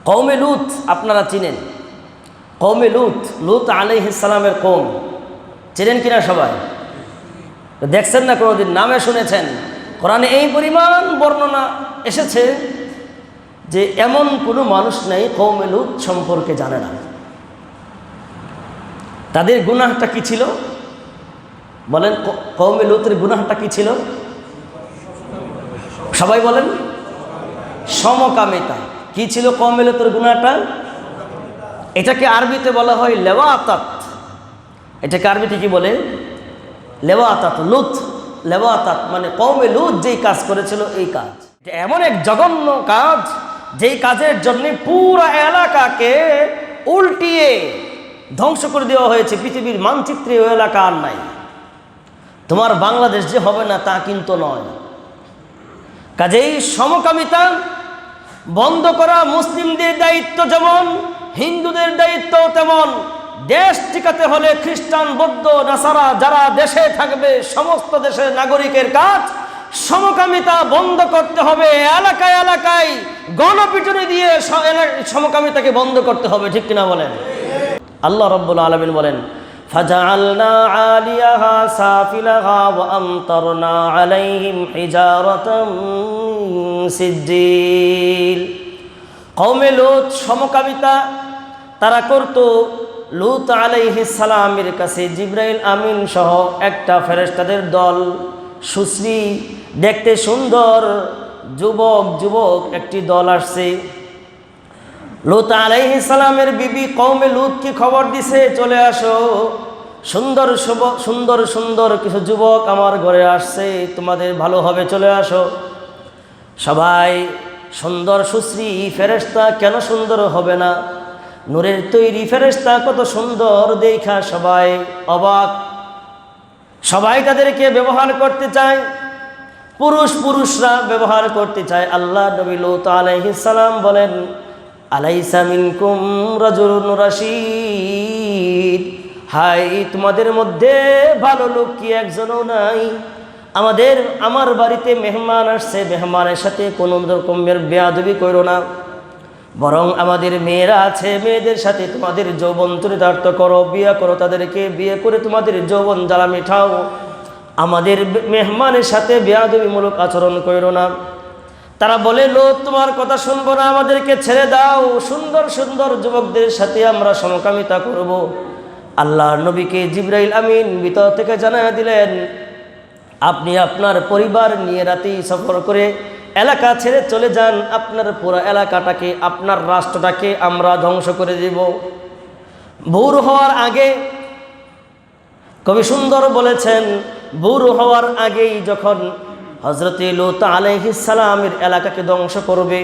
কওমে লূত আপনারা চিনেন। কওমে লূত, লূত আলাইহিস সালামের কওম চিনেন কিনা সবাই? দেখছেন না কোনোদিন? নামে শুনেছেন। কোরআনে এই পরিমাণ বর্ণনা এসেছে যে এমন কোনো মানুষ নেই কওমে লূত সম্পর্কে জানে না। তাদের গুনাহটা কি ছিল বলেন? কওমে লূতের গুনাহটা কি ছিল? সবাই বলেন। সমকামিতা। কি ছিল কওমে লূতের গুনাহটা? এটাকে আরবিতে বলা হয় লেওয়াতাত। এটাকে আরবিতে কি বলে? লেওয়াতাত। লূত লেওয়াতাত মানে কওমে লূত যেই কাজ করেছিল এই কাজ। এমন এক জঘন্য কাজ যেই কাজের জন্য পুরো এলাকাকে উল্টিয়ে ধ্বংস করে দেওয়া হয়েছে। পৃথিবীর মানচিত্রে ওই এলাকা আর নাই। তোমার বাংলাদেশ যে হবে না তা কিন্তু নয়। কাজেই সমকামিতা বন্ধ করা মুসলিমদের দায়িত্ব যেমন, হিন্দুদের দায়িত্ব তেমন। দেশ টিকাতে হলে খ্রিস্টান, বৌদ্ধ, নাসারা যারা দেশে থাকবে সমস্ত দেশের নাগরিকের কাজ সমকামিতা বন্ধ করতে হবে। এলাকায় এলাকায় গণপিটুনি দিয়ে সমকামিতাকে বন্ধ করতে হবে। ঠিক কিনা বলেন? আল্লাহ রাব্বুল আলামিন বলেন, ফাজআলনা আলিয়াহা সাফিলাহা ওয়া আমতারনা আলাইহিম হিজারাতাম সিজ্জিল। কওমে লূত সমকামিতা তারা করত। লূত আলাইহিস সালামের কাছে জিবরাইল আমিন সহ একটা ফেরেশতাদের দল, সুশ্রী দেখতে সুন্দর যুবক একটি দল আসছে। লূত আলাইহিস সালামের বিবি কওমে লূতকে খবর দিছে, চলে আসো, সুন্দর কিছু যুবক আমার ঘরে আসছে, তোমাদের ভালো হবে, চলে আসো। সবাই সুন্দর সুশ্রী ফেরেশতা কেন সুন্দর হবে না? নূরের তৈরি ফেরেশতা কত সুন্দর দেখা সবাই অবাক। সবাই তাদেরকে ব্যবহার করতে চায়, পুরুষরা ব্যবহার করতে চায়। আল্লাহ নবী লূত আলাইহিস সালাম বলেন, আলাইসা মিনকুম রাজুলুন রাশীদ। হাই, তোমাদের মধ্যে ভালো লোক কি একজনও নাই? আমার বাড়িতে মেহমান আসছে, মেহমানের সাথে কোনো রকমের বেয়াদবি করো না, বরং আমাদের মেয়েরা আছে, মেয়েদের সাথে তোমাদের যৌবন চরিতার্থ করো, বিয়ে করো, তাদেরকে বিয়ে করে তোমাদের যৌবন জ্বালা মিঠাও। আমাদের মেহমানের সাথে বেয়াদবিমূলক আচরণ করো না। তারা বলে, লূত তোমার কথা শুনবো না, আমাদেরকে ছেড়ে দাও, সুন্দর যুবকদের সাথে আমরা সমকামিতা করব। আল্লাহর নবীকে জিবরাইল আমিন ভিতর থেকে জানায়া দিলেন, আপনি আপনার পরিবার নিয়ে রাতেই সফর করে এলাকা ছেড়ে চলে যান। আপনার পুরো এলাকাটাকে, আপনার রাষ্ট্রটাকে আমরা ধ্বংস করে দেব। ভোর হওয়ার আগে, কবি সুন্দর বলেছেন, ভোর হওয়ার আগেই যখন হযরতে লূত আলাইহিস সালামের এলাকাকে ধ্বংস করবে,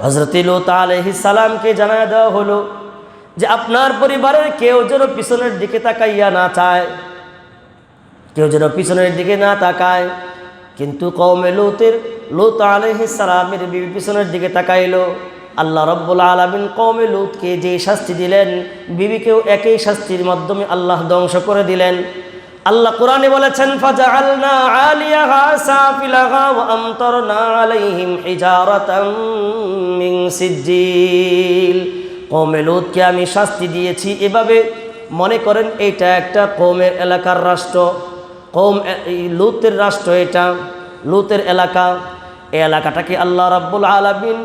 হযরতে লূত আলাইহিস সালামকে জানায়া দেওয়া হলো যে আপনার পরিবারের কেউ যেন পিছনের দিকে তাকাইয়া না চায়, কেউ যেন পিছনের দিকে না তাকায়। কিন্তু কওমে লূত আলাইহিস সালামের বিবি পিছনের দিকে তাকাইলো। আল্লাহ রাব্বুল আলামিন কওমে লূতকে যে শাস্তি দিলেন, বিবিকেও একই শাস্তির মাধ্যমে আল্লাহ ধ্বংস করে দিলেন। আল্লাহ কোরআনে বলেছেন, ফাজআলনা আলিয়াহা সাফিলাহা ওয়া আমতারনা আলাইহিম হিজারাতাম মিন সিজ্জিল। কওমে লূতকে আমি শাস্তি দিয়েছি এভাবে, মনে করেন এটা একটা কওমের এলাকার রাষ্ট্র, লূতের রাষ্ট্র, এটা লূতের এলাকা। এই এলাকাটাকে আল্লাহ রাব্বুল আলামিন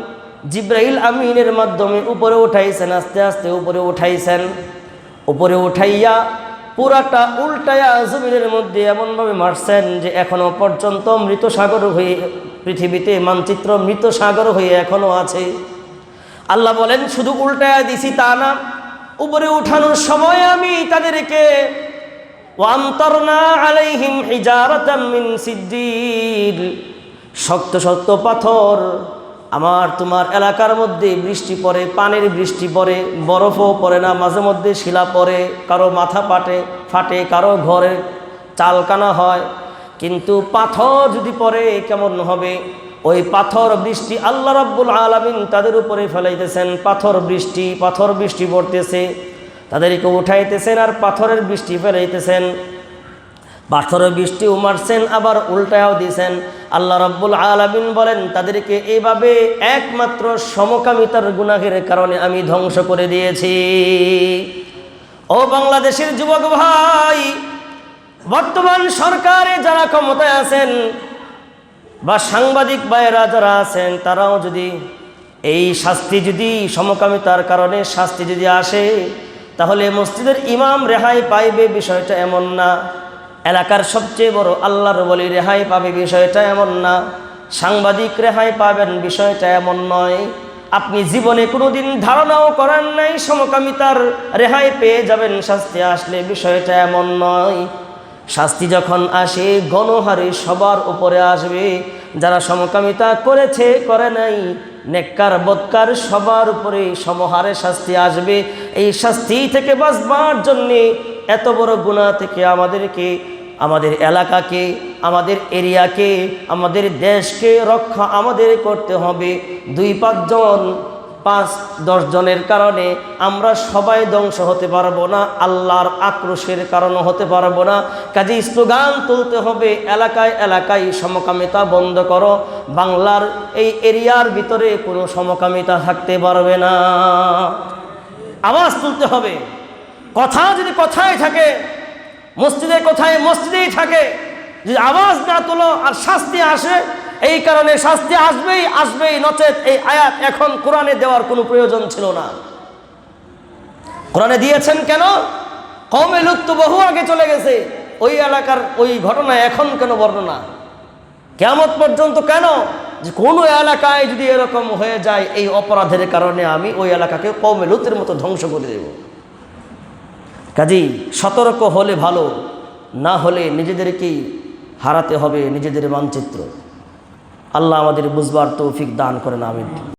জিবরাইল আমিনের মাধ্যমে উপরে উঠাইছেন, আস্তে আস্তে উপরে উঠাইছেন। উপরে উঠাইয়া পুরাটা উল্টায়া জমিনের মধ্যে এমনভাবে মারছেন যে এখনো পর্যন্ত মৃত সাগর হয়ে পৃথিবীতে মানচিত্র মৃত সাগর হয়ে এখনো আছে। আল্লাহ বলেন, শুধু উল্টায়া দিছি তা না, উপরে উঠানোর সময় আমি তাদেরকে ওয়ামতারনা আলাইহিম হিজারাতাম মিন সিজ্জিল, শক্ত পাথর, তোমার এলাকার মধ্যে বৃষ্টি পড়ে, পানির বৃষ্টি পড়ে, বরফও পড়ে না, মাঝে মধ্যে শিলা পড়ে, কারো মাথা ফাটে, কারো ঘরে চালকানা হয়। কিন্তু পাথর যদি পড়ে কেমন হবে? ওই পাথর বৃষ্টি আল্লাহ রাব্বুল আলামিন তাদের উপরে ফেলাইতেছেন। পাথর বৃষ্টি পড়তেছে, তাদেরকে উঠাইতেছেন আর পাথরের বৃষ্টি ফেলাইতেছেন। পাথরে বৃষ্টিও মারছেন, আবার উল্টায়ও দিয়েছেন। আল্লাহ রাব্বুল আলামিন বলেন, তাদেরকে এইভাবে একমাত্র সমকামিতার গুনাহের কারণে আমি ধ্বংস করে দিয়েছি। ও বাংলাদেশের যুবক ভাই, বর্তমান সরকারে যারা ক্ষমতায় আছেন বা সাংবাদিক ভাইয়েরা যারা আছেন, তারাও যদি এই শাস্তি, যদি সমকামিতার কারণে শাস্তি যদি আসে, তাহলে মসজিদের ইমাম রেহাই পাইবে বিষয়টা এমন না, এলাকার সবচেয়ে বড় আল্লাহর ওলি রেহাই পাবে বিষয়টা এমন না, সাংবাদিক রেহাই পাবেন বিষয়টা এমন নয়। আপনি জীবনে কোনোদিন ধারণাও করেন নাই সমকামিতার রেহাই পেয়ে যাবেন শাস্তি আসলে, বিষয়টা এমন নয়। শাস্তি যখন আসে গণহারে সবার উপরে আসবে, যারা সমকামিতা করেছে করে নাই, নেককার বদকার সবার উপরে সমহারে শাস্তি আসবে। এই শাস্তি থেকে বাঁচবার জন্যে, এত বড় গুনাহ থেকে আমাদেরকে, আমাদের এলাকাকে, আমাদের এরিয়াকে, আমাদের দেশকে রক্ষা আমাদের করতে হবে। 2-5 জন, 5-10 জনের কারণে আমরা সবাই ধ্বংস হতে পারবো না, আল্লাহর আক্রোশের কারণে হতে পারবো না। কাজে স্লোগান তুলতে হবে, এলাকায় এলাকায় সমকামিতা বন্ধ করো, বাংলার এই এরিয়ার ভিতরে কোনো সমকামিতা থাকতে পারবে না। আওয়াজ তুলতে হবে। কথা যদি কথায় থাকে, মসজিদের কথায় মসজিদেই থাকে, যদি আওয়াজ না তোলো আর শাস্তি আসে, এই কারণে শাস্তি আসবেই আসবেই, নচেত এই আয়াত এখন কোরআনে দেওয়ার কোনো প্রয়োজন ছিল না। কোরআনে দিয়েছেন কেন? কওমে লূত তো বহু আগে চলে গেছে, ওই এলাকার ওই ঘটনা এখন কেন বর্ণনা? কিয়ামত পর্যন্ত কেন? যে কোনো এলাকায় যদি এরকম হয়ে যায়, এই অপরাধের কারণে আমি ওই এলাকাকে কওমে লূতের মতো ধ্বংস করে দেব। কাজেই সতর্ক হলে ভালো, না হলে নিজেদেরকেই হারাতে হবে নিজেদের মানচিত্র। আল্লাহ আমাদের বুঝবার তৌফিক দান করেন, আমিন।